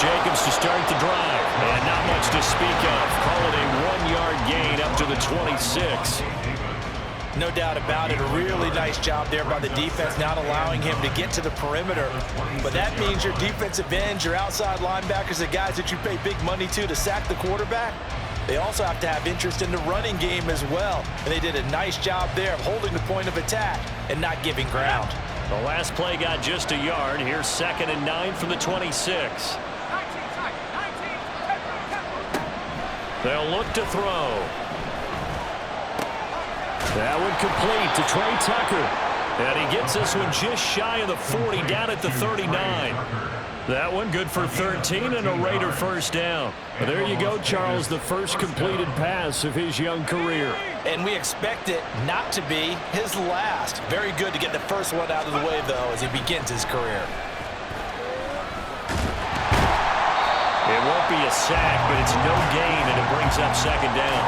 Jacobs to start the drive. And not much to speak of. Call it a 1-yard gain up to the 26. No doubt about it. A really nice job there by the defense, not allowing him to get to the perimeter. But that means your defensive ends, your outside linebackers, the guys that you pay big money to sack the quarterback, they also have to have interest in the running game as well. And they did a nice job there of holding the point of attack and not giving ground. The last play got just a yard. Here's 2nd and 9 from the 26. They'll look to throw. That one complete to Trey Tucker. And he gets this one just shy of the 40, down at the 39. That one good for 13 and a Raider first down. But there you go, Charles, the first completed pass of his young career. And we expect it not to be his last. Very good to get the first one out of the way, though, as he begins his career. It won't be a sack, but it's no gain, and it brings up 2nd down.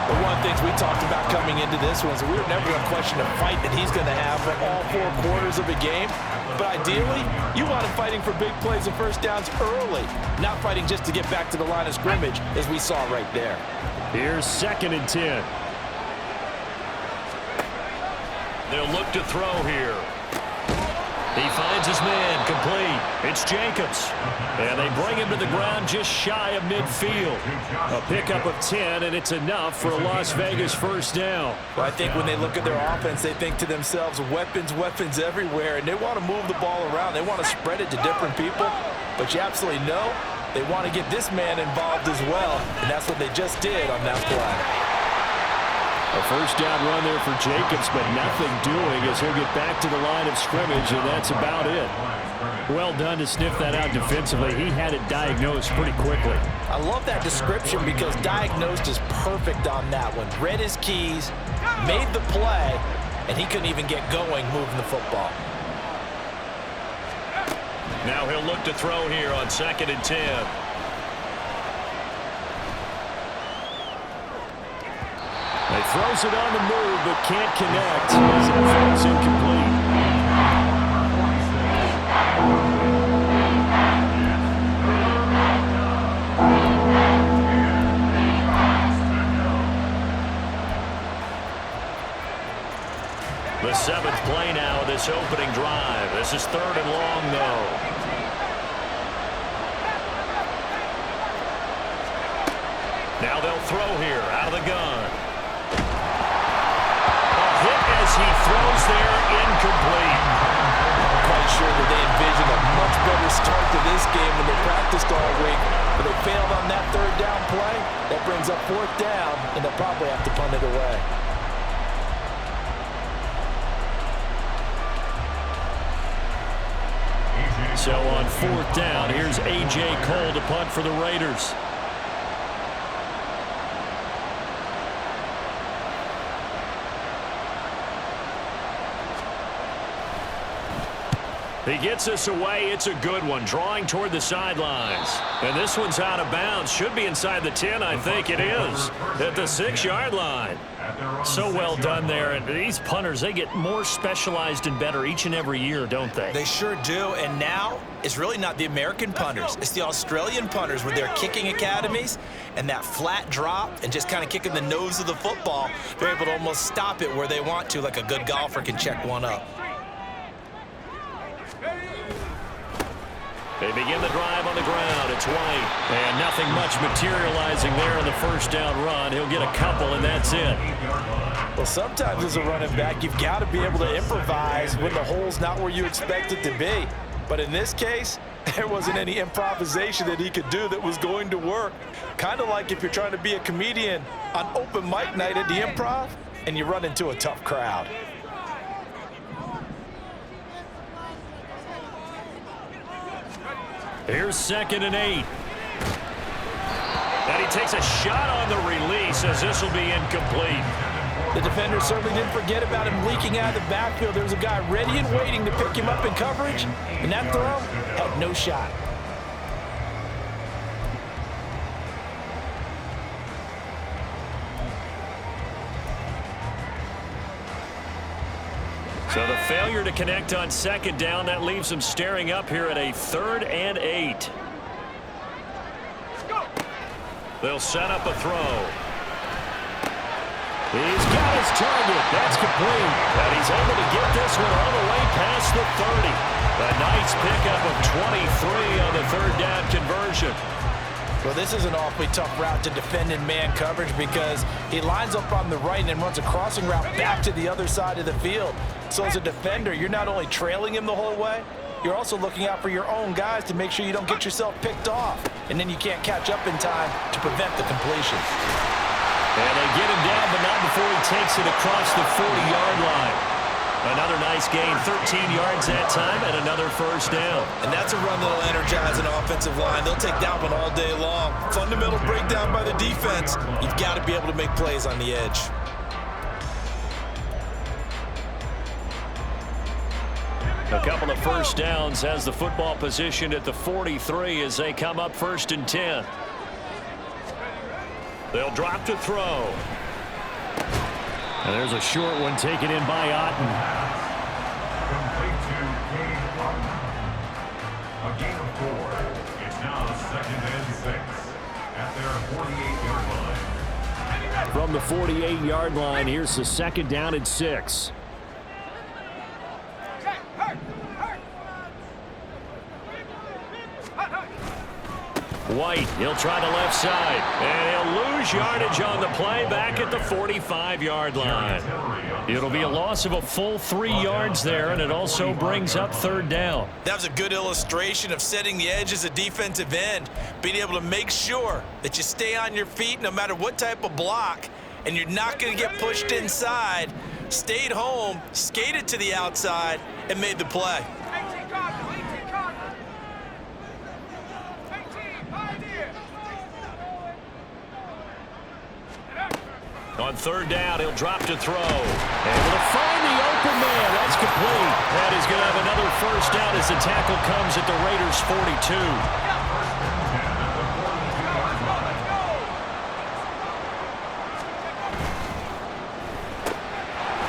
But one of the things we talked about coming into this one is we were never going to question the fight that he's going to have for all 4 quarters of a game. But ideally, you want him fighting for big plays and first downs early, not fighting just to get back to the line of scrimmage, as we saw right there. Here's 2nd and 10. They'll look to throw here. He finds his man, complete. It's Jacobs. And they bring him to the ground just shy of midfield. A pickup of 10, and it's enough for a Las Vegas first down. Well, I think when they look at their offense, they think to themselves, weapons, weapons everywhere, and they want to move the ball around. They want to spread it to different people. But you absolutely know they want to get this man involved as well, and that's what they just did on that play. A first down run there for Jacobs, but nothing doing as he'll get back to the line of scrimmage, and that's about it. Well done to sniff that out defensively. He had it diagnosed pretty quickly. I love that description because diagnosed is perfect on that one. Read his keys, made the play, and he couldn't even get going moving the football. Now he'll look to throw here on 2nd and 10. He throws it on the move, but can't connect as it falls incomplete. The 7th play now, this opening drive. This is 3rd and long, though. Now they'll throw here out of the gun. As he throws there, incomplete. I'm quite sure that they envisioned a much better start to this game when they practiced all week, but they failed on that 3rd down play. That brings up 4th down, and they'll probably have to punt it away. So on 4th down, here's A.J. Cole to punt for the Raiders. He gets this away. It's a good one, drawing toward the sidelines. And this one's out of bounds. Should be inside the 10, I think it is, at the 6-yard line. So well done there. And these punters, they get more specialized and better each and every year, don't they? They sure do. And now it's really not the American punters. It's the Australian punters with their kicking academies and that flat drop and just kind of kicking the nose of the football. They're able to almost stop it where they want to, like a good golfer can check one up. They begin the drive on the ground. It's White. And nothing much materializing there on the first down run. He'll get a couple, and that's it. Well, sometimes as a running back, you've got to be able to improvise when the hole's not where you expect it to be. But in this case, there wasn't any improvisation that he could do that was going to work. Kind of like if you're trying to be a comedian on open mic night at the Improv and you run into a tough crowd. Here's 2nd and 8. And he takes a shot on the release as this will be incomplete. The defender certainly didn't forget about him leaking out of the backfield. There was a guy ready and waiting to pick him up in coverage, and that throw had no shot. So the failure to connect on 2nd down, that leaves them staring up here at a 3rd and 8. They'll set up a throw. He's got his target. That's complete. And he's able to get this one all the way past the 30. A nice pickup of 23 on the third down conversion. Well, this is an awfully tough route to defend in man coverage because he lines up on the right and then runs a crossing route back to the other side of the field. So as a defender, you're not only trailing him the whole way, you're also looking out for your own guys to make sure you don't get yourself picked off. And then you can't catch up in time to prevent the completion. And they get him down, but not before he takes it across the 40-yard line. Another nice gain, 13 yards that time, and another first down. And that's a run that'll energize an offensive line. They'll take that one all day long. Fundamental breakdown by the defense. You've got to be able to make plays on the edge. A couple of first downs has the football positioned at the 43 as they come up 1st and 10. They'll drop to throw. And there's a short one taken in by Otten. Complete to Cade Otten. A gain of 4. It's now 2nd and 6 at their 48-yard line. From the 48-yard line, here's the 2nd down and 6. White, he'll try the left side, and he'll lose yardage on the play back at the 45-yard line. It'll be a loss of a full 3 yards there, and it also brings up 3rd down. That was a good illustration of setting the edge as a defensive end, being able to make sure that you stay on your feet no matter what type of block, and you're not going to get pushed inside. Stayed home, skated to the outside, and made the play. On 3rd down, he'll drop to throw. Able to find the open man. That's complete. That is going to have another first down as the tackle comes at the Raiders' 42.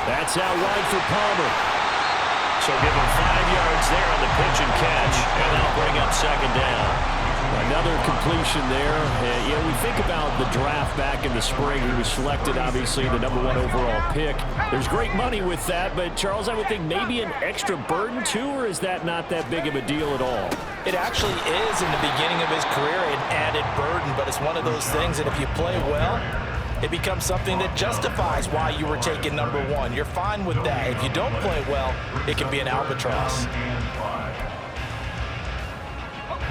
That's out wide for Palmer. So give him 5 yards there on the pitch and catch, and that'll bring up 2nd down. Another completion there. You know, we think about the draft back in the spring. He was selected, obviously, the #1 overall pick. There's great money with that, but, Charles, I would think maybe an extra burden, too, or is that not that big of a deal at all? It actually is in the beginning of his career an added burden, but it's one of those things that if you play well, it becomes something that justifies why you were taken #1. You're fine with that. If you don't play well, it can be an albatross.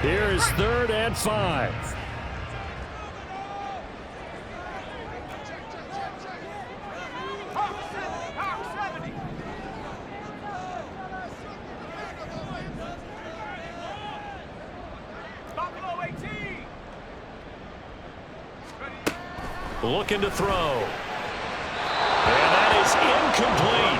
Here's 3rd and 5. Looking to throw. And that is incomplete.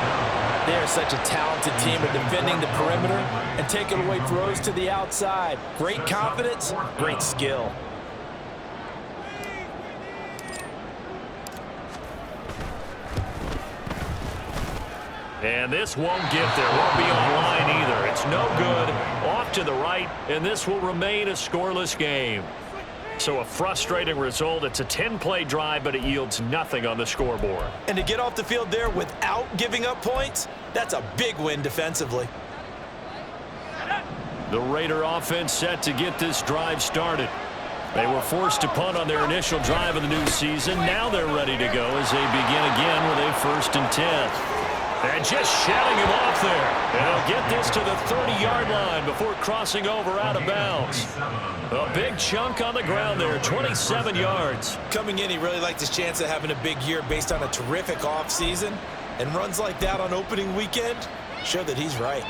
They are such a talented team at defending the perimeter and taking away throws to the outside. Great confidence, great skill. And this won't get there. Won't be online either. It's no good. Off to the right, and this will remain a scoreless game. So a frustrating result. It's a 10-play drive, but it yields nothing on the scoreboard. And to get off the field there without giving up points, that's a big win defensively. The Raider offense set to get this drive started. They were forced to punt on their initial drive of the new season. Now they're ready to go as they begin again with a 1st and 10. And just shedding him off there. And they'll get this to the 30-yard line before crossing over out of bounds. A big chunk on the ground there, 27 yards. Coming in, he really liked his chance of having a big year based on a terrific offseason. And runs like that on opening weekend show that he's right.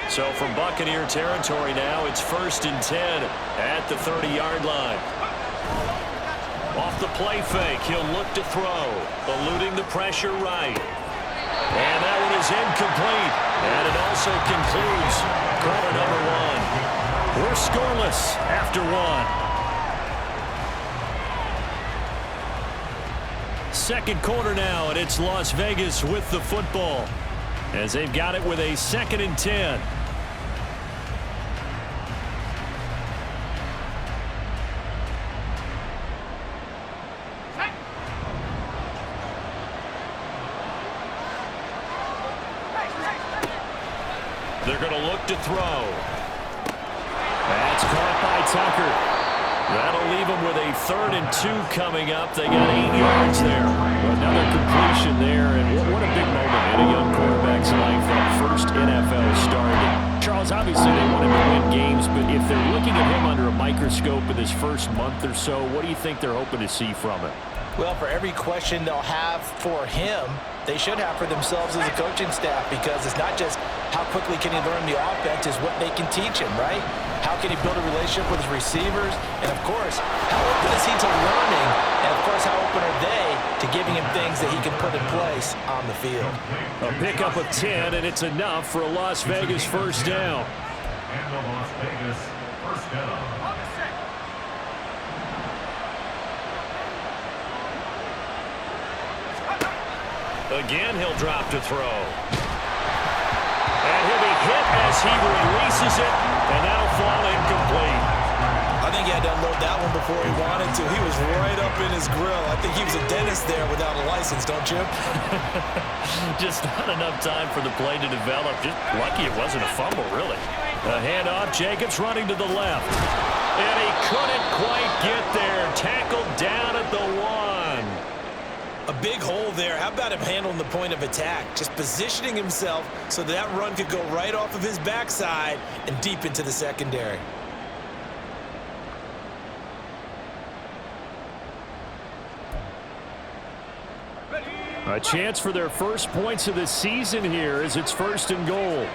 So from Buccaneer territory now, it's 1st and 10 at the 30-yard line. Off the play fake, he'll look to throw, eluding the pressure right. And that one is incomplete. And it also concludes quarter #1. We're scoreless after 1. Second quarter now, and it's Las Vegas with the football as they've got it with a 2nd and 10. They're going to look to throw. That's caught by Tucker. That'll leave them with a 3rd and 2 coming up. They got 8 yards there. Another completion there, and what a big moment in a young quarterback's life, that first NFL start. Charles, obviously they want him to win games, but if they're looking at him under a microscope in his first month or so, what do you think they're hoping to see from him? Well, for every question they'll have for him, they should have for themselves as a coaching staff, because it's not just how quickly can he learn the offense, it's what they can teach him, right? How can he build a relationship with his receivers? And, of course, how open is he to learning? And, of course, how open are they to giving him things that he can put in place on the field? A pickup of 10, and it's enough for a Las Vegas first down. And the Las Vegas first down. Again, he'll drop to throw. And he'll be hit as he releases it, and that'll fall incomplete. I think he had to unload that one before he wanted to. He was right up in his grill. I think he was a dentist there without a license, don't you? Just not enough time for the play to develop. Just lucky it wasn't a fumble, really. A handoff, Jacobs running to the left. And he couldn't quite get there. Tackled down at the 1. A big hole there. How about him handling the point of attack? Just positioning himself so that run could go right off of his backside and deep into the secondary. A chance for their first points of the season here as it's 1st and goal.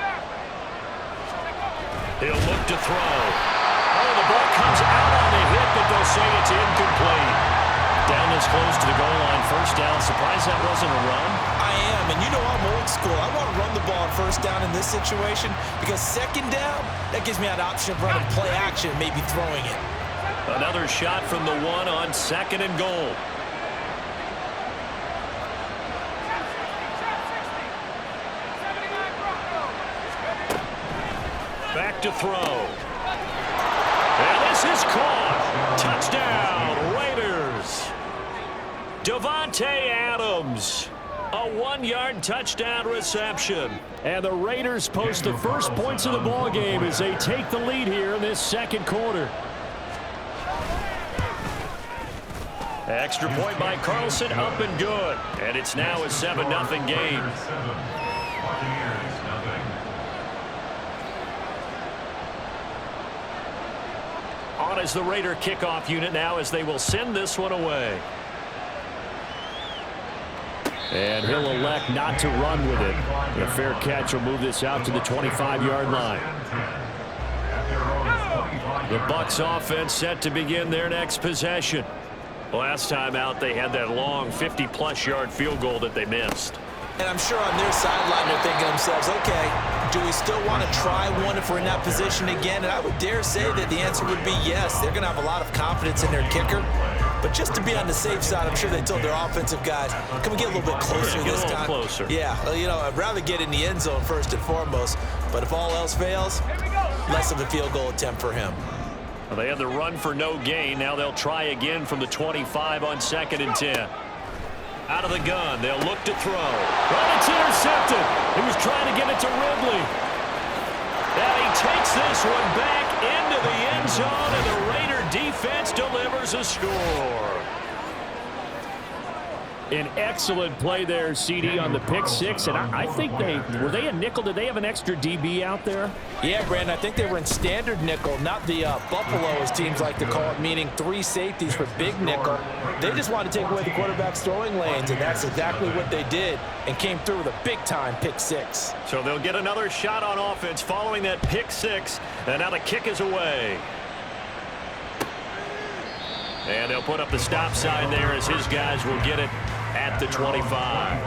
He'll look to throw. Oh, the ball comes out on the hit, but they'll say it's incomplete. Down this close to the goal line, first down. Surprised that wasn't a run? I am, and you know I'm old school. I want to run the ball on first down in this situation, because second down, that gives me an option of running play action, maybe throwing it. Another shot from the 1 on 2nd and goal. Back to throw. And this is caught. Touchdown, Raiders. Davante Adams. A 1-yard touchdown reception. And the Raiders post the first points of the ball game as they take the lead here in this 2nd quarter. Extra point by Carlson, up and good. And it's now a 7-0 game. On is the Raider kickoff unit now as they will send this one away. And he'll elect not to run with it. A fair catch will move this out to the 25-yard line. The BUCS offense set to begin their next possession. Last time out, they had that long 50-plus yard field goal that they missed. And I'm sure on their sideline they're thinking to themselves, okay, do we still want to try one if we're in that position again? And I would dare say that the answer would be yes. They're going to have a lot of confidence in their kicker. But just to be on the safe side, I'm sure they told their offensive guys, can we get a little bit closer this time? Closer. Yeah, well, you know, I'd rather get in the end zone first and foremost. But if all else fails, less of a field goal attempt for him. Well, they had the run for no gain. Now they'll try again from the 25 on 2nd and 10. Out of the gun, they'll look to throw. But it's intercepted. He was trying to get it to Ridley. And he takes this one back into the end zone, and the Raider defense delivers a score. An excellent play there, CD, on the pick 6. And I think were they a nickel? Did they have an extra DB out there? Yeah, Brandon, I think they were in standard nickel, not the Buffalo, as teams like to call it, meaning 3 safeties for big nickel. They just wanted to take away the quarterback's throwing lanes, and that's exactly what they did, and came through with a big-time pick 6. So they'll get another shot on offense following that pick 6, and now the kick is away. And they'll put up the stop sign there as his guys will get it at the 25.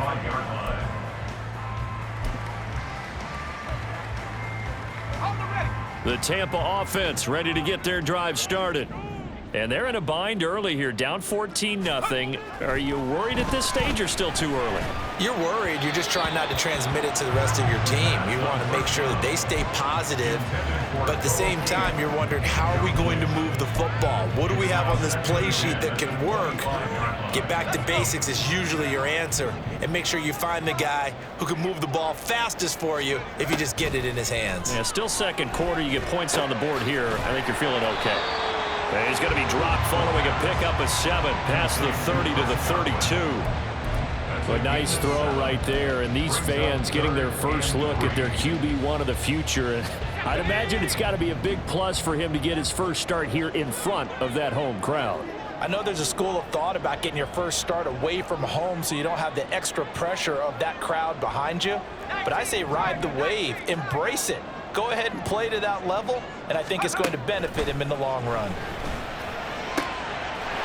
The Tampa offense ready to get their drive started. And they're in a bind early here, down 14-0. Are you worried at this stage or still too early? You're worried. You're just trying not to transmit it to the rest of your team. You want to make sure that they stay positive, but at the same time, you're wondering, how are we going to move the football? What do we have on this play sheet that can work Get back to basics is usually your answer, and make sure you find the guy who can move the ball fastest for you if you just get it in his hands. Yeah, still second quarter. You get points on the board here. I think you're feeling okay. And he's going to be dropped following a pickup of 7 past the 30 to the 32. A nice throw right there, and these fans getting their first look at their QB1 of the future. And I'd imagine it's got to be a big plus for him to get his first start here in front of that home crowd. I know there's a school of thought about getting your first start away from home so you don't have the extra pressure of that crowd behind you. But I say ride the wave, embrace it. Go ahead and play to that level, and I think it's going to benefit him in the long run.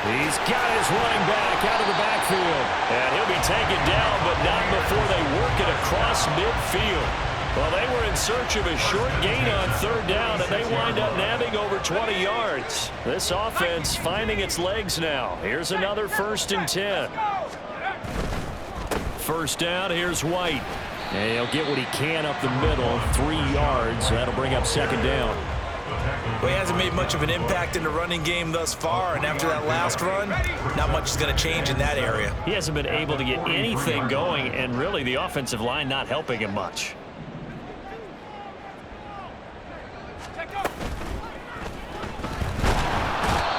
He's got his running back out of the backfield. And he'll be taken down, but not before they work it across midfield. Well, they were in search of a short gain on 3rd down, and they wind up nabbing over 20 yards. This offense finding its legs now. Here's another 1st and 10. First down, here's White. And he'll get what he can up the middle, 3 yards. That'll bring up 2nd down. Well, he hasn't made much of an impact in the running game thus far, and after that last run, not much is going to change in that area. He hasn't been able to get anything going, and really the offensive line not helping him much.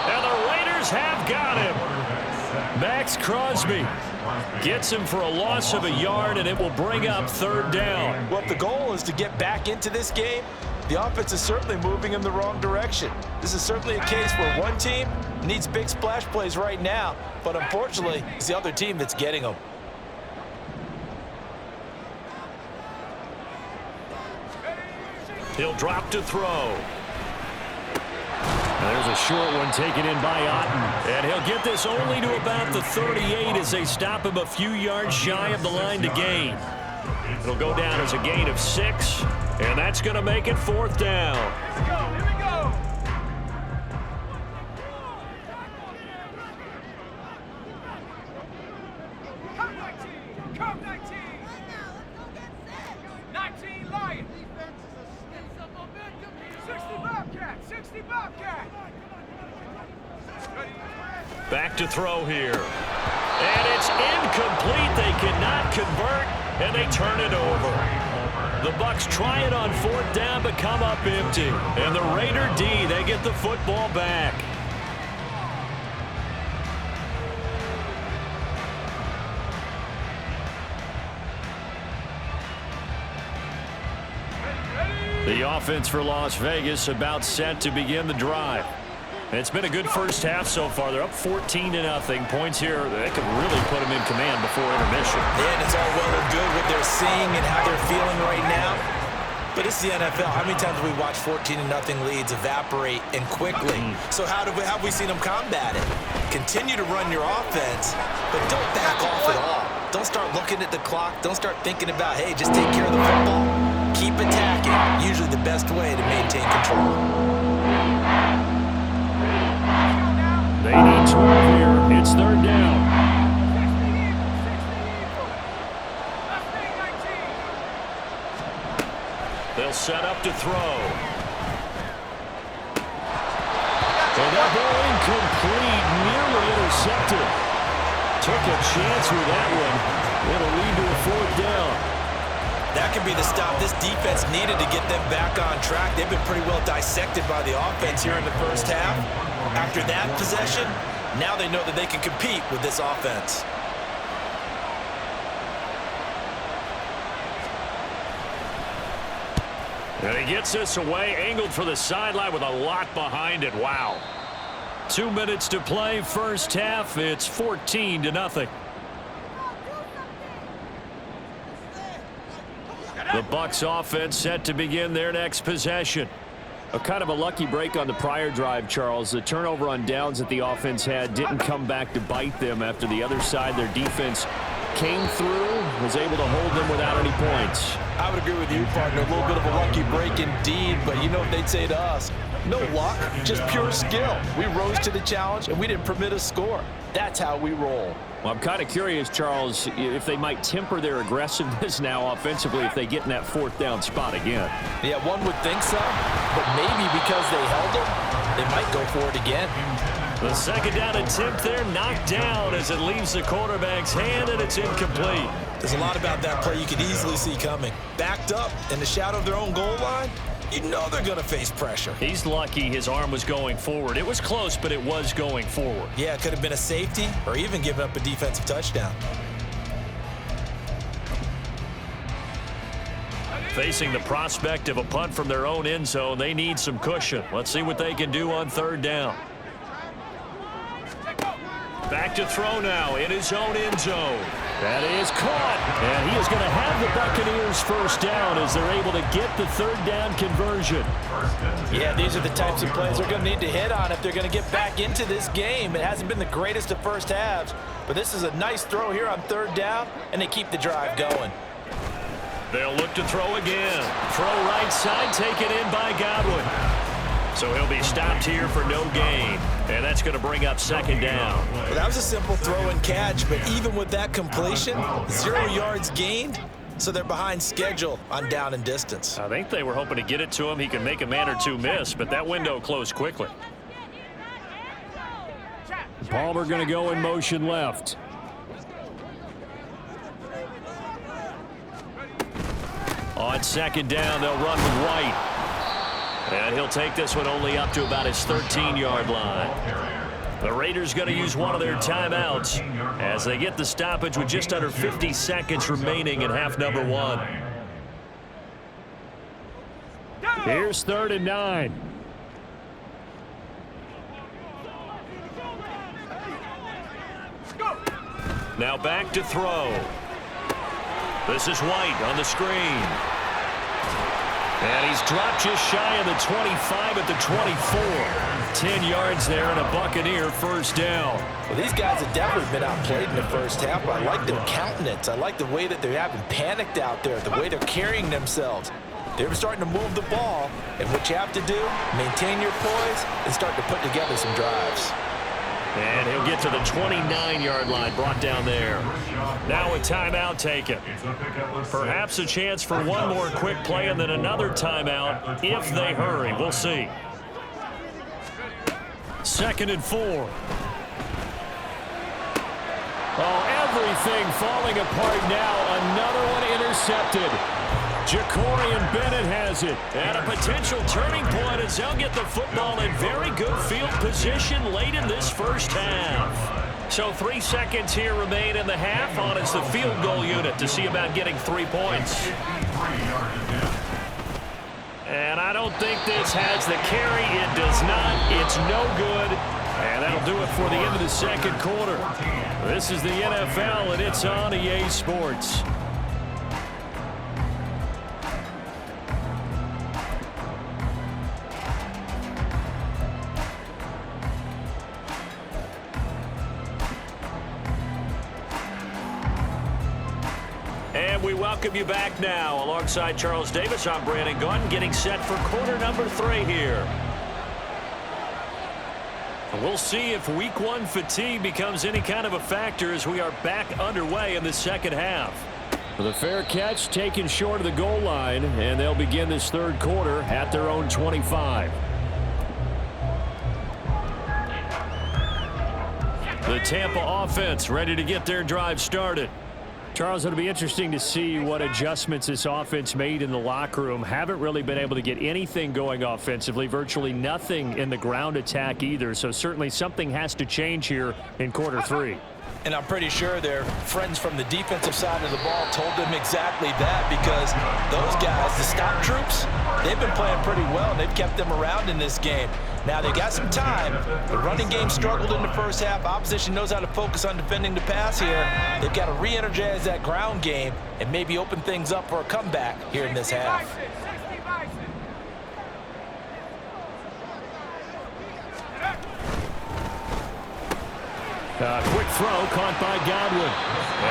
And the Raiders have got him. Max Crosby gets him for a loss of a yard, and it will bring up 3rd down. Well, if the goal is to get back into this game, the offense is certainly moving in the wrong direction. This is certainly a case where one team needs big splash plays right now, but unfortunately, it's the other team that's getting them. He'll drop to throw. There's a short one taken in by Otten. And he'll get this only to about the 38 as they stop him a few yards shy of the line to gain. It'll go down as a gain of 6, and that's going to make it 4th down. Here we go. Come 19. Come 19. 19 Lions. 60 Bobcat. 60 Bobcat. Back to throw here. And it's incomplete. They cannot convert, and they turn it over. The BUCS try it on 4th down, but come up empty. And the Raider D, they get the football back. The offense for Las Vegas about set to begin the drive. It's been a good first half so far. They're up 14-0. Points here that could really put them in command before intermission. Yeah, and it's all well and good what they're seeing and how they're feeling right now. But it's the NFL. How many times have we watched 14-0 leads evaporate and quickly? So how have we seen them combat it? Continue to run your offense, but don't back off at all. Don't start looking at the clock. Don't start thinking about, hey, just take care of the football. Keep attacking. Usually the best way to maintain control. They need 12 here. It's 3rd down. They'll set up to throw. And that ball incomplete, nearly intercepted. Took a chance with that one. It'll lead to a 4th down. That could be the stop this defense needed to get them back on track. They've been pretty well dissected by the offense here in the first half. After that possession, now they know that they can compete with this offense. And he gets this away, angled for the sideline with a lot behind it. Wow. 2 minutes to play, first half. It's 14-0. The BUCS offense set to begin their next possession. A kind of a lucky break on the prior drive, Charles. The turnover on downs that the offense had didn't come back to bite them after the other side. Their defense came through, was able to hold them without any points. I would agree with you, partner. A little bit of a lucky break indeed, but you know what they'd say to us? No luck, just pure skill. We rose to the challenge, and we didn't permit a score. That's how we roll. Well, I'm kind of curious, Charles, if they might temper their aggressiveness now offensively if they get in that 4th down spot again. Yeah, one would think so, but maybe because they held them, they might go for it again. The second down attempt there knocked down as it leaves the quarterback's hand, and it's incomplete. There's a lot about that play you could easily see coming. Backed up in the shadow of their own goal line, you know they're going to face pressure. He's lucky his arm was going forward. It was close, but it was going forward. Yeah, it could have been a safety or even given up a defensive touchdown. Facing the prospect of a punt from their own end zone, they need some cushion. Let's see what they can do on third down. Back to throw now in his own end zone. That is caught, and he is going to have the Buccaneers first down as they're able to get the third down conversion. Yeah, these are the types of plays they're going to need to hit on if they're going to get back into this game. It hasn't been the greatest of first halves, but this is a nice throw here on third down, and they keep the drive going. They'll look to throw again. Throw right side, taken in by Godwin. So he'll be stopped here for no gain. And that's going to bring up second down. Well, that was a simple throw and catch, but even with that completion, 0 yards gained, so they're behind schedule on down and distance. I think they were hoping to get it to him. He can make a man or two miss, but that window closed quickly. Palmer going to go in motion left. On second down, they'll run with White. And he'll take this one only up to about his 13-yard line. The Raiders going to use one of their timeouts as they get the stoppage with just under 50 seconds remaining in half number one. Here's 3rd and 9. Now back to throw. This is White on the screen. And he's dropped just shy of the 25 at the 24. 10 yards there and a Buccaneer first down. Well, these guys have definitely been outplayed in the first half. I like their countenance. I like the way that they're having panicked out there, the way they're carrying themselves. They're starting to move the ball, and what you have to do, maintain your poise and start to put together some drives. And he'll get to the 29-yard line, brought down there. Now a timeout taken. Perhaps a chance for one more quick play and then another timeout if they hurry. We'll see. 2nd and 4. Oh, everything falling apart now. Another one intercepted. Jacorian Bennett has it. And a potential turning point as they'll get the football in very good field position late in this first half. So 3 seconds here remain in the half on as the field goal unit to see about getting 3 points. And I don't think this has the carry. It does not. It's no good. And that'll do it for the end of the second quarter. This is the NFL, and it's on EA Sports. And we welcome you back now. Alongside Charles Davis, I'm Brandon Gaunt, getting set for quarter number 3 here. We'll see if week 1 fatigue becomes any kind of a factor as we are back underway in the second half. The fair catch taken short of the goal line, and they'll begin this third quarter at their own 25. The Tampa offense ready to get their drive started. Charles, it'll be interesting to see what adjustments this offense made in the locker room. Haven't really been able to get anything going offensively, virtually nothing in the ground attack either. So certainly something has to change here in quarter 3. And I'm pretty sure their friends from the defensive side of the ball told them exactly that, because those guys, the stop troops, they've been playing pretty well, and they've kept them around in this game. Now, they got some time. The running game struggled in the first half. Opposition knows how to focus on defending the pass here. They've got to re-energize that ground game and maybe open things up for a comeback here in this half. Quick throw caught by Godwin.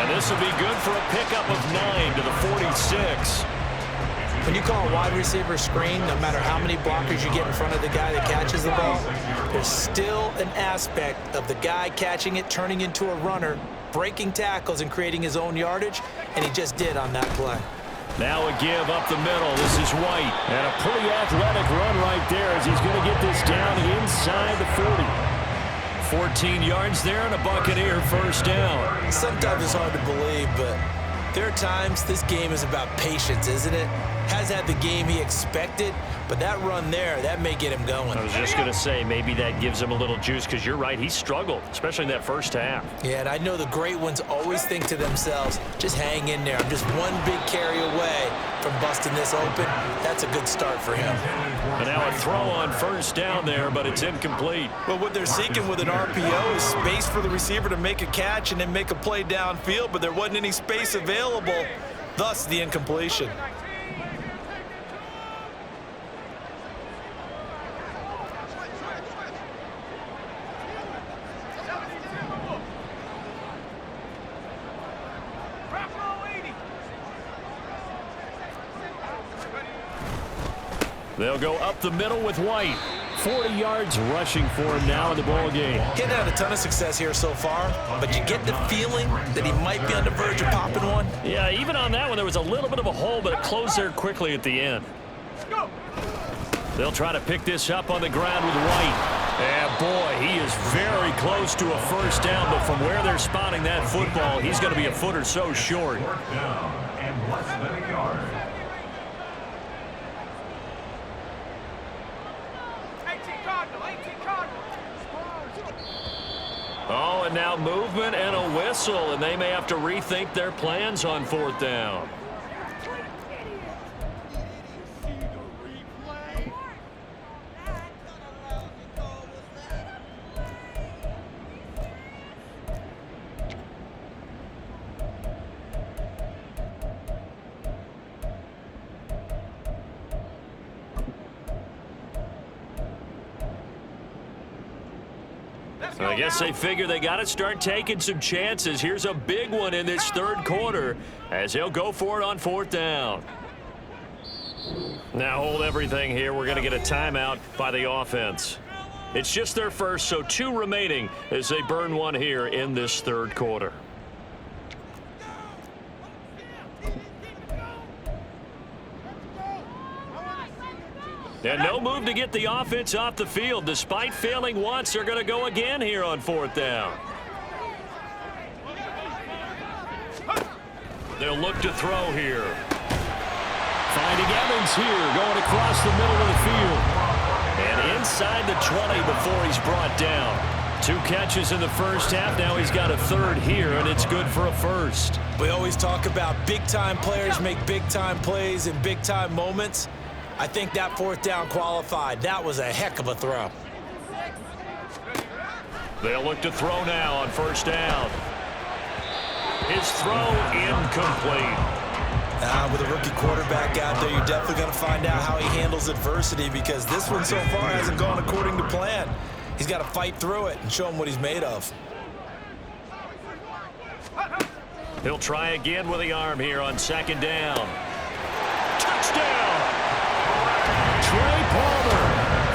And this will be good for a pickup of 9 to the 46. When you call a wide receiver screen, no matter how many blockers you get in front of the guy that catches the ball, there's still an aspect of the guy catching it, turning into a runner, breaking tackles and creating his own yardage, and he just did on that play. Now a give up the middle. This is White. And a pretty athletic run right there as he's going to get this down inside the 40. 14 yards there and a Buccaneer first down. Sometimes it's hard to believe, but there are times this game is about patience, isn't it? Has had the game he expected, but that run there, that may get him going. I was just going to say, maybe that gives him a little juice, because you're right, he struggled, especially in that first half. Yeah, and I know the great ones always think to themselves, just hang in there. I'm just one big carry away from busting this open. That's a good start for him. And now a throw on first down there, but it's incomplete. Well, what they're seeking with an RPO is space for the receiver to make a catch and then make a play downfield, but there wasn't any space available, thus the incompletion. They'll go up the middle with White. 40 yards rushing for him now in the ball game. Getting had a ton of success here so far, but you get the feeling that he might be on the verge of popping one. Yeah, even on that one, there was a little bit of a hole, but it closed there quickly at the end. They'll try to pick this up on the ground with White. And boy, he is very close to a first down, but from where they're spotting that football, he's going to be a foot or so short. Fourth down and less than a yard. 18 Cardinal, 18 Cardinal. Oh, and now movement and a whistle, and they may have to rethink their plans on fourth down. I guess they figure they got to start taking some chances. Here's a big one in this third quarter as he'll go for it on fourth down. Now hold everything here. We're going to get a timeout by the offense. It's just their first, so 2 remaining as they burn one here in this third quarter. And no move to get the offense off the field. Despite failing once, they're going to go again here on fourth down. They'll look to throw here. Finding Evans here, going across the middle of the field. And inside the 20 before he's brought down. 2 catches in the first half. Now he's got a third here, and it's good for a first. We always talk about big-time players make big-time plays in big-time moments. I think that fourth down qualified. That was a heck of a throw. They'll look to throw now on first down. His throw incomplete. With a rookie quarterback out there, you're definitely going to find out how he handles adversity, because this one so far hasn't gone according to plan. He's got to fight through it and show him what he's made of. He'll try again with the arm here on second down. Touchdown! Trey Palmer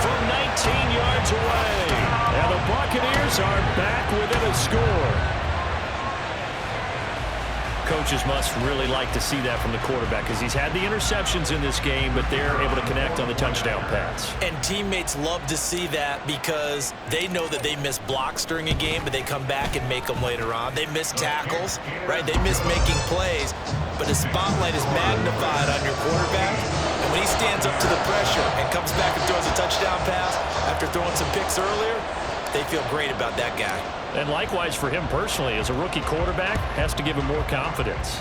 from 19 yards away. And the Buccaneers are back within a score. Coaches must really like to see that from the quarterback, because he's had the interceptions in this game, but they're able to connect on the touchdown pass. And teammates love to see that, because they know that they miss blocks during a game, but they come back and make them later on. They miss tackles, right? They miss making plays, but the spotlight is magnified on your quarterback. And when he stands up to the pressure and comes back and throws a touchdown pass after throwing some picks earlier, they feel great about that guy. And likewise for him personally, as a rookie quarterback, has to give him more confidence.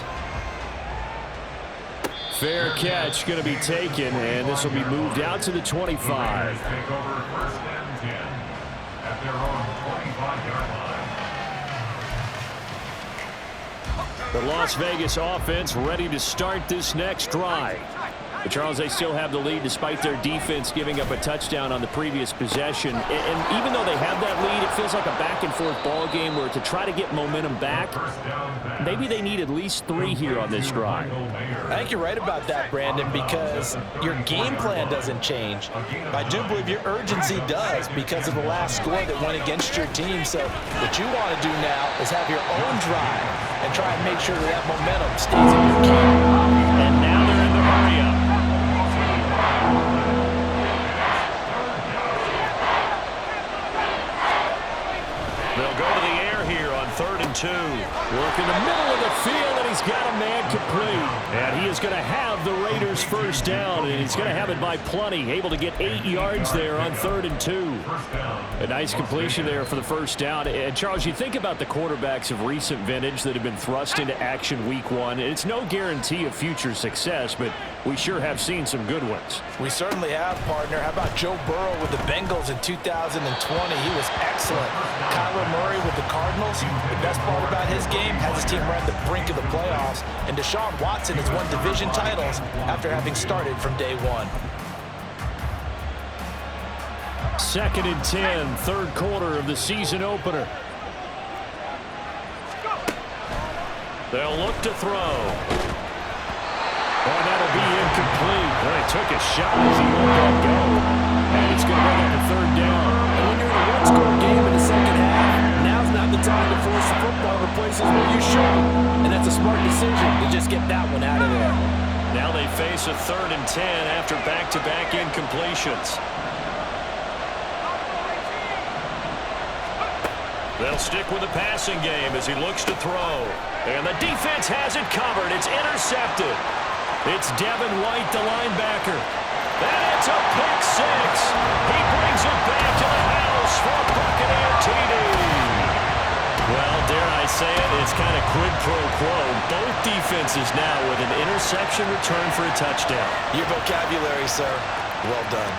Fair catch going to be taken, and this will be moved out to the 25. Take over first and 10 at their own 25-yard line. The Las Vegas offense ready to start this next drive. But Charles, they still have the lead despite their defense giving up a touchdown on the previous possession. And even though they have that lead, it feels like a back-and-forth ball game where to try to get momentum back, maybe they need at least 3 here on this drive. I think you're right about that, Brandon, because your game plan doesn't change. I do believe your urgency does, because of the last score that went against your team. So what you want to do now is have your own drive and try and make sure that momentum stays in your camp. And now they're in the hurry-up. 2. Work in the middle of the field, and he's got a man complete. And he is going to have the Raiders first down, and he's going to have it by plenty. Able to get 8 yards there on 3rd and 2. A nice completion there for the first down. And, Charles, you think about the quarterbacks of recent vintage that have been thrust into action week 1. It's no guarantee of future success, but we sure have seen some good ones. We certainly have, partner. How about Joe Burrow with the Bengals in 2020? He was excellent. Kyler Murray with the Cardinals. The best part about his game has his team right at the brink of the playoffs. And Deshaun Watson has won division titles after having started from day 1. 2nd and 10, 3rd quarter of the season opener. They'll look to throw. And that'll be incomplete. Well, he took a shot as he let that go. And it's going to bring up a 3rd down. And when you're in a one-score game in the second half, now's not the time to force the football to places where you shouldn't. And that's a smart decision to just get that one out of there. Now they face a 3rd and 10 after back-to-back incompletions. They'll stick with the passing game as he looks to throw. And the defense has it covered. It's intercepted. It's Devin White, the linebacker. And it's a pick 6. He brings it back to the house for a Buccaneer TD. Well, dare I say it, it's kind of quid pro quo. Both defenses now with an interception return for a touchdown. Your vocabulary, sir. Well done.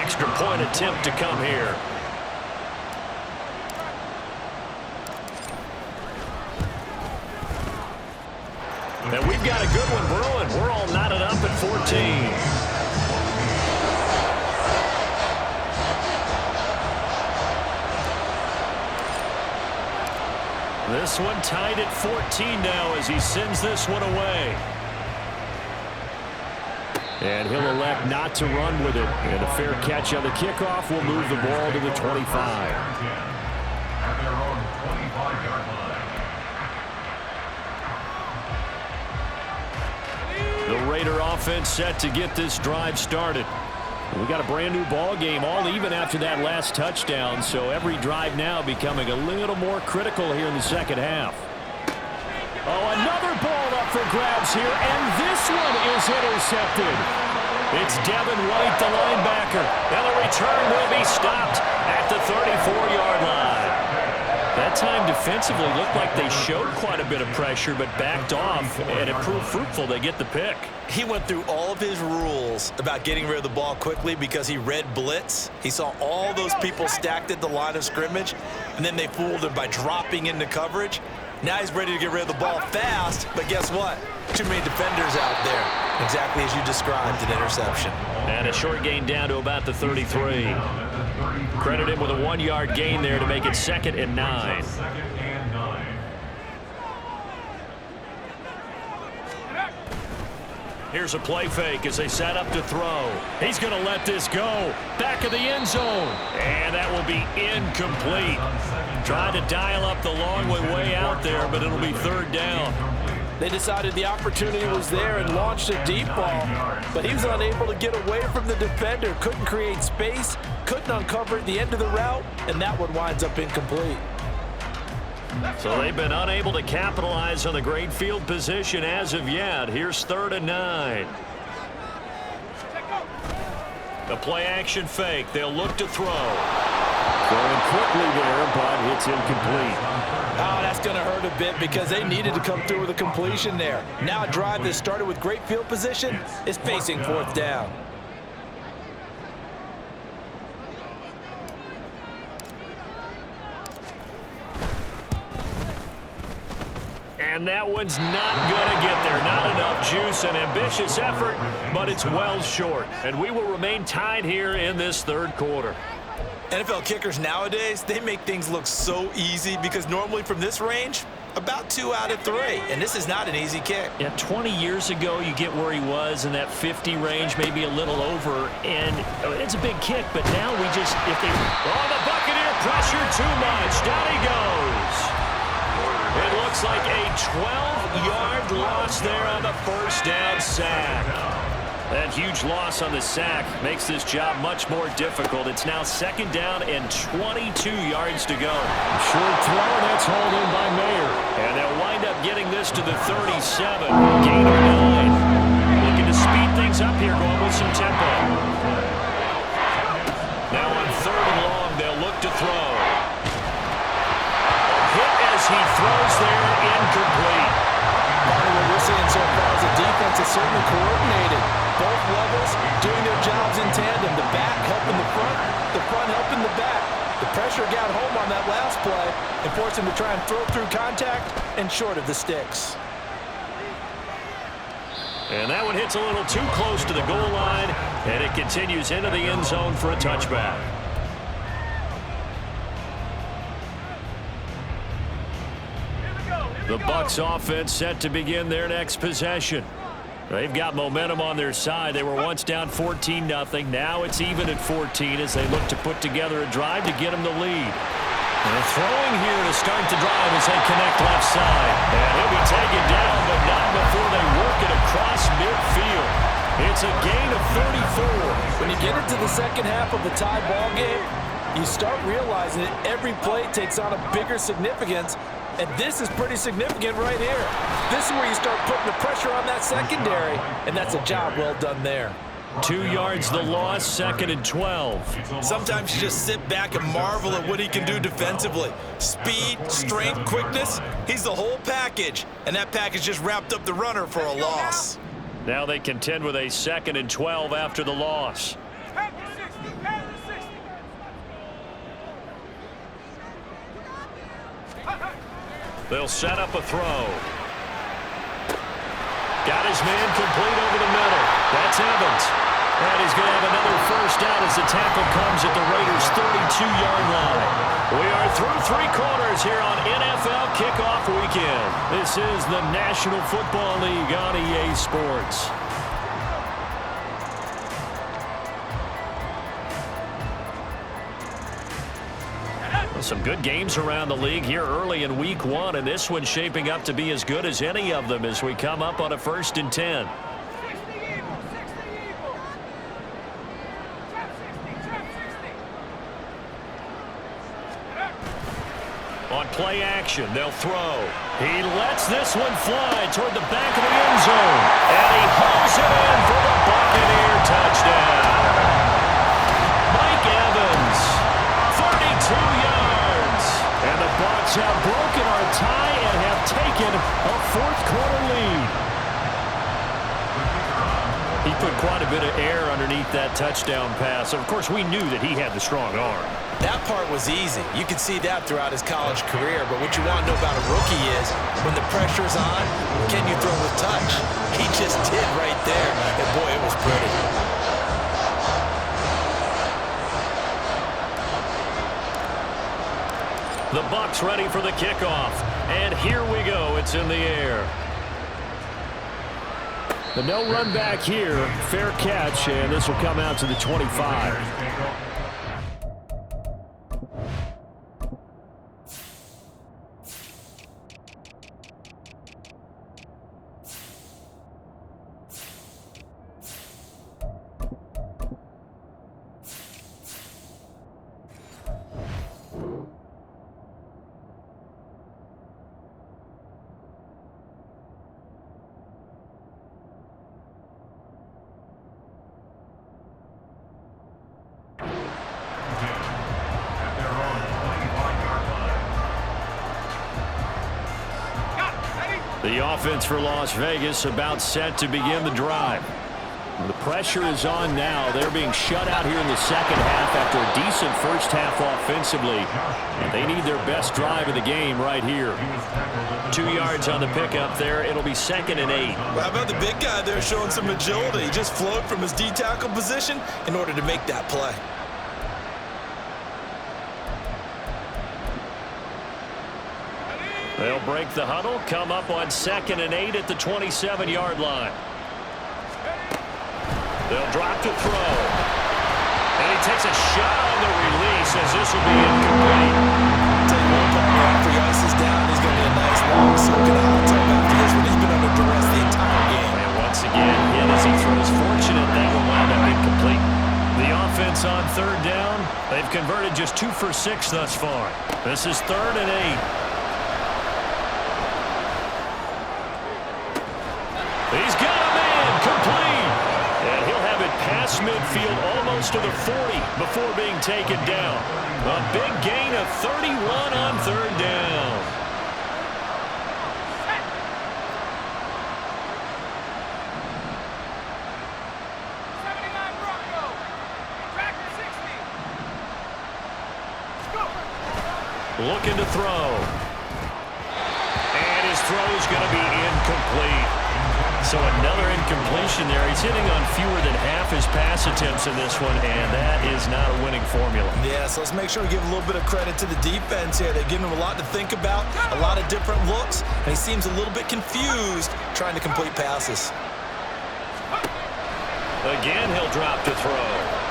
Extra point attempt to come here. And we've got a good one brewing. We're all knotted up at 14. This one tied at 14 now as he sends this one away. And he'll elect not to run with it. And a fair catch on the kickoff will move the ball to the 25. At their own 25-yard line. The Raider offense set to get this drive started. We got a brand new ball game, all even after that last touchdown, so every drive now becoming a little more critical here in the second half. Oh, another ball up for grabs here, and this one is intercepted. It's Devin White, the linebacker, and the return will be stopped at the 34-yard line. That time defensively looked like they showed quite a bit of pressure but backed off, and it proved fruitful. They get the pick. He went through all of his rules about getting rid of the ball quickly because he read blitz. He saw all those people stacked at the line of scrimmage, and then they fooled him by dropping into coverage. Now he's ready to get rid of the ball fast, but guess what? Too many defenders out there. Exactly as you described, an interception. And a short gain down to about the 33. Credit him with a 1-yard gain there to make it 2nd and 9. Here's a play fake as they set up to throw. He's going to let this go. Back of the end zone. And that will be incomplete. Tried to dial up the long way out there, but it'll be 3rd down. They decided the opportunity was there and launched a deep ball, but he was unable to get away from the defender. Couldn't create space, couldn't uncover at the end of the route, and that one winds up incomplete. So they've been unable to capitalize on the great field position as of yet. Here's 3rd and 9. The play action fake. They'll look to throw. Going quickly there, but it's incomplete. Oh, that's going to hurt a bit because they needed to come through with a completion there. Now a drive that started with great field position is facing 4th down. And that one's not going to get there. Not enough juice. An ambitious effort, but it's well short. And we will remain tied here in this 3rd quarter. NFL kickers nowadays, they make things look so easy because normally from this range, about 2 out of 3. And this is not an easy kick. Yeah, 20 years ago, you get where he was in that 50 range, maybe a little over, and it's a big kick, but now we just, if they, oh, the Buccaneer pressure too much. Down he goes. It looks like a 12-yard loss there on the 1st down sack. That huge loss on the sack makes this job much more difficult. It's now 2nd down and 22 yards to go. Short throw, that's hauled in by Mayer. And they'll wind up getting this to the 37. Gain of 9. Looking to speed things up here, going with some tempo. Now on 3rd and long, they'll look to throw. A hit as he throws there, incomplete. Part of what we're seeing so far is the defense is certainly coordinated. Both levels doing their jobs in tandem. The back helping the front helping the back. The pressure got home on that last play and forced him to try and throw through contact and short of the sticks. And that one hits a little too close to the goal line, and it continues into the end zone for a touchback. The BUCS offense set to begin their next possession. They've got momentum on their side. They were once down 14-0. Now it's even at 14 as they look to put together a drive to get them the lead. And throwing here to start the drive as they connect left side. And he'll be taken down, but not before they work it across midfield. It's a gain of 34. When you get into the second half of the tie ball game, you start realizing that every play takes on a bigger significance. And this is pretty significant right here. This is where you start putting the pressure on that secondary, and that's a job well done there. 2 yards the loss, 2nd and 12. Sometimes you just sit back and marvel at what he can do defensively. Speed, strength, quickness, he's the whole package. And that package just wrapped up the runner for a loss. Now they contend with a 2nd and 12 after the loss. They'll set up a throw. Got his man complete over the middle. That's Evans. And he's going to have another first down as the tackle comes at the Raiders' 32-yard line. We are through 3 quarters here on NFL Kickoff Weekend. This is the National Football League on EA Sports. Some good games around the league here early in week 1, and this one's shaping up to be as good as any of them as we come up on a 1st and 10. On play action, they'll throw. He lets this one fly toward the back of the end zone, and he hauls it in for the Buccaneer touchdown. Mike Evans, 32 yards. And the BUCS have broken our tie and have taken a 4th quarter lead. He put quite a bit of air underneath that touchdown pass. Of course, we knew that he had the strong arm. That part was easy. You could see that throughout his college career. But what you want to know about a rookie is when the pressure's on, can you throw with touch? He just did right there. And boy, it was pretty. The BUCS ready for the kickoff. And here we go. It's in the air. The no run back here. Fair catch, and this will come out to the 25. The offense for Las Vegas about set to begin the drive. The pressure is on now. They're being shut out here in the second half after a decent first half offensively. And they need their best drive of the game right here. 2 yards on the pickup there. It'll be 2nd and 8. Well, how about the big guy there showing some agility? He just flowed from his D-tackle position in order to make that play. They'll break the huddle, come up on 2nd and 8 at the 27-yard line. They'll drop to throw. And he takes a shot on the release as this will be incomplete. Tell you what, partner, after he ices down, he's going to be a nice long soaking hot tub after this one. He's been under duress the entire game. And once again, hit as he throws. Fortunate converted just 2 for 6 thus far. This is 3rd and 8. He's got a man complete. And he'll have it past midfield almost to the 40 before being taken down. A big gain of 31 on 3rd down. Looking to throw. And his throw is going to be incomplete. So another incompletion there. He's hitting on fewer than half his pass attempts in this one, and that is not a winning formula. Yeah, so let's make sure we give a little bit of credit to the defense here. They're giving him a lot to think about, a lot of different looks, and he seems a little bit confused trying to complete passes. Again, he'll drop to throw.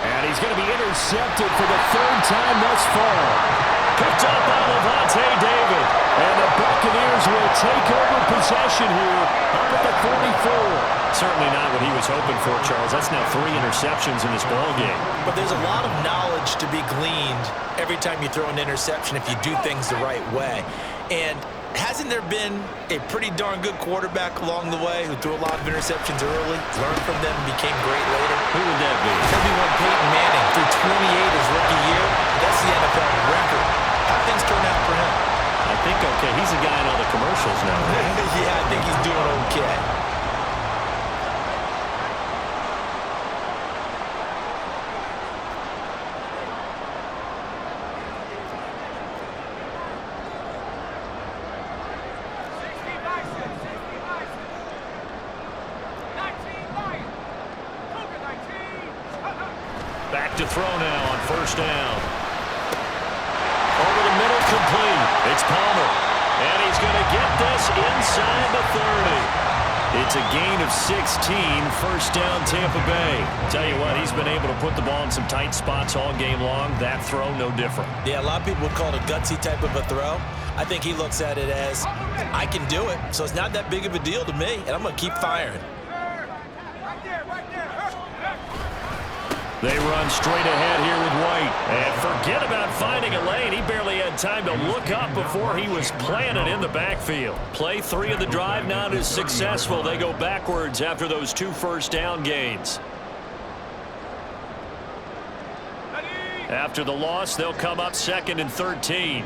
And he's going to be intercepted for the 3rd time thus far. Picked up by Levante David. And the Buccaneers will take over possession here up at the 44. Certainly not what he was hoping for, Charles. That's now 3 interceptions in this ballgame. But there's a lot of knowledge to be gleaned every time you throw an interception if you do things the right way. And hasn't there been a pretty darn good quarterback along the way who threw a lot of interceptions early, learned from them, and became great later? Who would that be? Maybe one Peyton Manning threw 28 his rookie year. That's the NFL record. How things turn out for him? I think okay. He's a guy in all the commercials now. Yeah, I think he's doing okay. Back to throw now on 1st down. Over the middle, complete. It's Palmer. And he's going to get this inside the 30. It's a gain of 16, 1st down Tampa Bay. Tell you what, he's been able to put the ball in some tight spots all game long. That throw, no different. Yeah, a lot of people would call it a gutsy type of a throw. I think he looks at it as, I can do it, so it's not that big of a deal to me, and I'm going to keep firing. They run straight ahead here with White. And forget about finding a lane. He barely had time to look up before he was planted in the backfield. Play 3 of the drive not as successful. They go backwards after those 2 1st down gains. After the loss, they'll come up 2nd and 13.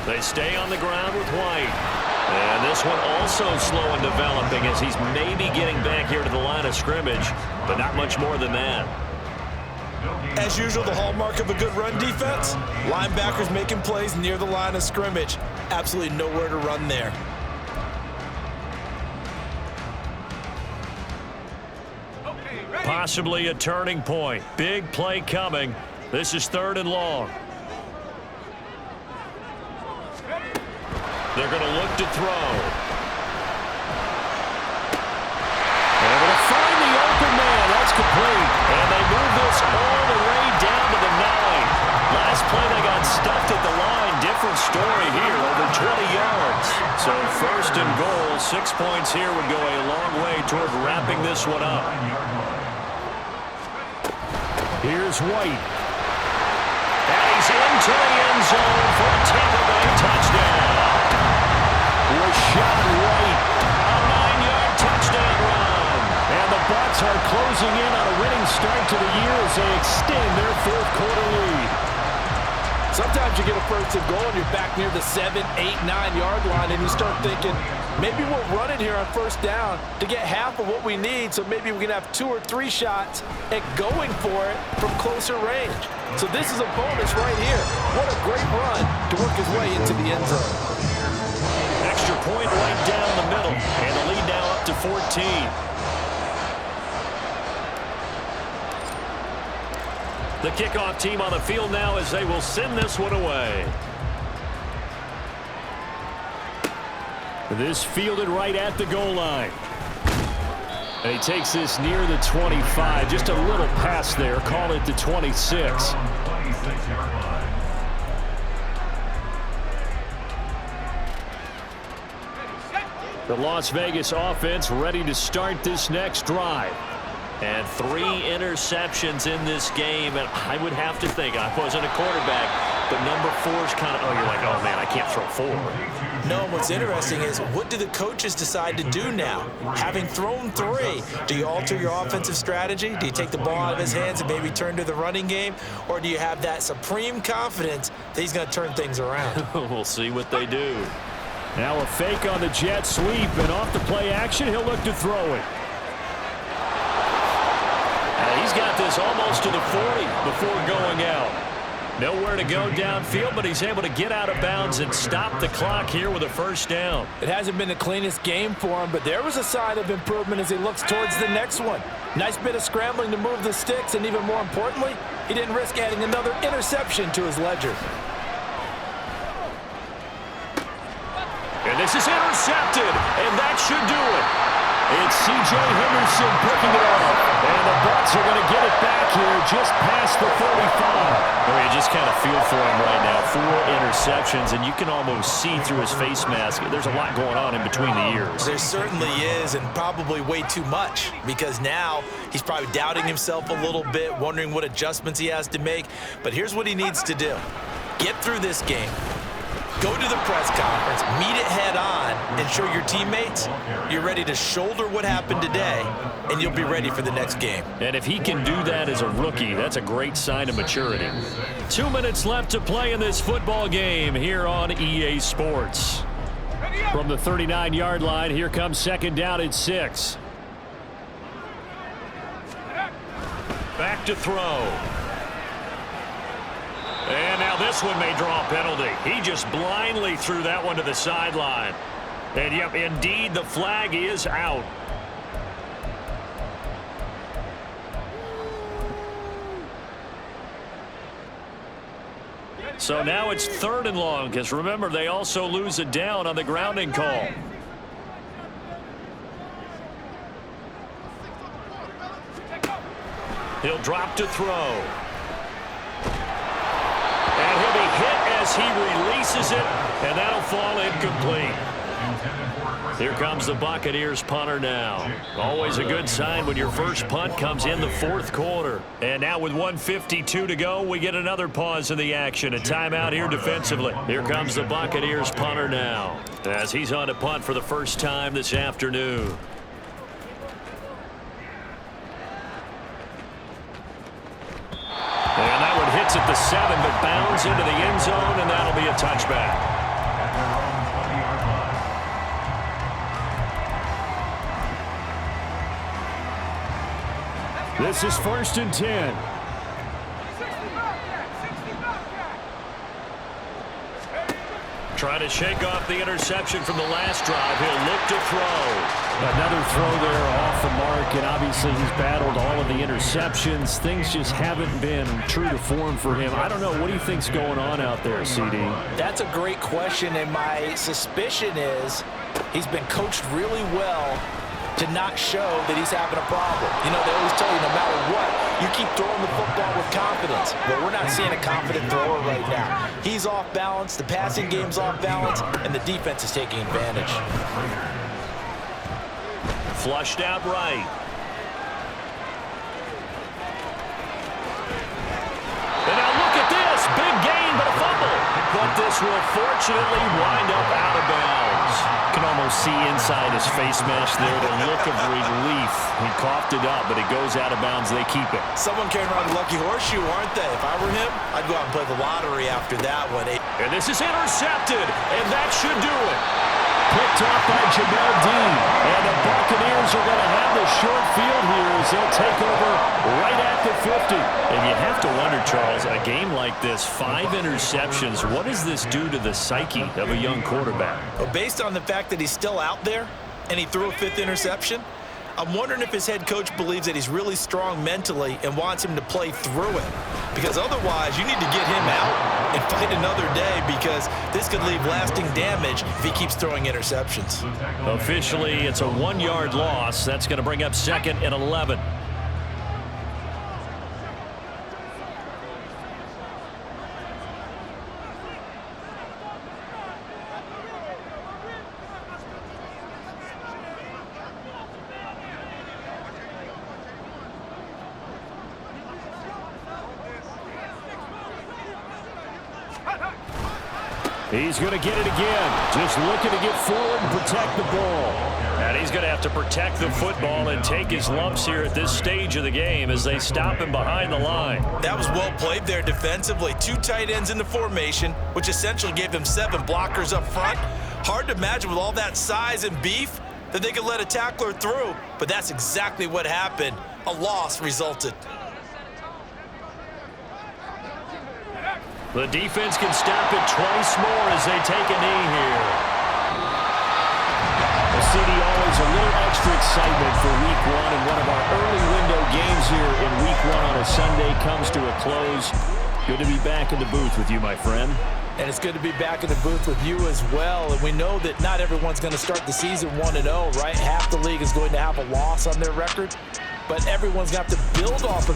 They stay on the ground with White. And this one also slow in developing as he's maybe getting back here to the line of scrimmage, but not much more than that. As usual, the hallmark of a good run defense, linebackers making plays near the line of scrimmage. Absolutely nowhere to run there. Possibly a turning point. Big play coming. This is 3rd and long. They're going to look to throw. Able to find the open man. That's complete. And they move this all the way down to the 9. Last play they got stuffed at the line. Different story here, over 20 yards. So 1st and goal, 6 points here would go a long way toward wrapping this one up. Here's White. And he's into the end zone for a Tampa Bay touchdown. Rashad White, a 9-yard touchdown run. And the Bucs are closing in on a winning start to the year as they extend their 4th quarter lead. Sometimes you get a 1st and goal and you're back near the 7, 8, 9-yard line and you start thinking, maybe we'll run it here on 1st down to get half of what we need, so maybe we can have 2 or 3 shots at going for it from closer range. So this is a bonus right here. What a great run to work his way into the end zone. Extra point right down the middle, and the lead now up to 14. The kickoff team on the field now as they will send this one away. This fielded right at the goal line. And he takes this near the 25. Just a little pass there. Call it the 26. The Las Vegas offense ready to start this next drive. And 3 interceptions in this game, and I would have to think, I wasn't a quarterback, but number 4 is kind of, you're like, oh man, I can't throw 4. No, what's interesting is, what do the coaches decide to do now? Having thrown 3, do you alter your offensive strategy? Do you take the ball out of his hands and maybe turn to the running game? Or do you have that supreme confidence that he's going to turn things around? We'll see what they do. Now a fake on the jet sweep, and off the play action, he'll look to throw it. He's got this almost to the 40 before going out. Nowhere to go downfield, but he's able to get out of bounds and stop the clock here with a first down. It hasn't been the cleanest game for him, but there was a sign of improvement as he looks towards the next one. Nice bit of scrambling to move the sticks, and even more importantly, he didn't risk adding another interception to his ledger. And this is intercepted, and that should do it. It's C.J. Henderson picking it off. And the Bucs are going to get it back here just past the 35. You just kind of feel for him right now. 4 interceptions, and you can almost see through his face mask. There's a lot going on in between the ears. There certainly is, and probably way too much, because now he's probably doubting himself a little bit, wondering what adjustments he has to make. But here's what he needs to do. Get through this game. Go to the press conference, meet it head on, and show your teammates you're ready to shoulder what happened today, and you'll be ready for the next game. And if he can do that as a rookie, that's a great sign of maturity. 2 minutes left to play in this football game here on EA Sports. From the 39-yard line, here comes second down at 6. Back to throw. And now this one may draw a penalty. He just blindly threw that one to the sideline. And, yep, indeed, the flag is out. So now it's 3rd and long, because remember, they also lose a down on the grounding call. He'll drop to throw. And he'll be hit as he releases it, and that'll fall incomplete. Here comes the Buccaneers punter now. Always a good sign when your first punt comes in the 4th quarter. And now with 1:52 to go, we get another pause in the action. A timeout here defensively. Here comes the Buccaneers punter now, as he's on to punt for the first time this afternoon. And that one hits at the 7, but bounds into the end zone, and that'll be a touchback. This is 1st and 10. Trying to shake off the interception from the last drive. He'll look to throw. Another throw there off the mark, and obviously he's battled all of the interceptions. Things just haven't been true to form for him. I don't know. What do you think's going on out there, CD? That's a great question, and my suspicion is he's been coached really well to not show that he's having a problem. You know, they always tell you no matter what, you keep throwing the football with confidence. But we're not seeing a confident thrower right now. He's off balance, the passing game's off balance, and the defense is taking advantage. Flushed out right. And now look at this. Big gain, but a fumble. But this will fortunately wind up out of bounds. You can almost see inside his face mesh there the look of relief. He coughed it up, but it goes out of bounds. They keep it. Someone carrying around the lucky horseshoe, aren't they? If I were him, I'd go out and play the lottery after that one. And this is intercepted, and that should do it. Picked off by Jamel Dean. And the Buccaneers are going to have the short field here as they'll take over right at the 50. And you have to wonder, Charles, a game like this, 5 interceptions, what does this do to the psyche of a young quarterback? Well, based on the fact that he's still out there and he threw a 5th interception, I'm wondering if his head coach believes that he's really strong mentally and wants him to play through it. Because otherwise, you need to get him out and fight another day, because this could leave lasting damage if he keeps throwing interceptions. Officially, it's a 1-yard loss. That's going to bring up 2nd and 11. He's going to get it again. Just looking to get forward and protect the ball. And he's going to have to protect the football and take his lumps here at this stage of the game as they stop him behind the line. That was well played there defensively. 2 tight ends in the formation, which essentially gave them 7 blockers up front. Hard to imagine with all that size and beef that they could let a tackler through, but that's exactly what happened. A loss resulted. The defense can stop it twice more as they take a knee here. CD, always a little extra excitement for Week 1, and one of our early window games here in Week 1 on a Sunday comes to a close. Good to be back in the booth with you, my friend. And it's good to be back in the booth with you as well. And we know that not everyone's going to start the season 1-0, right? Half the league is going to have a loss on their record, but everyone's got to build off of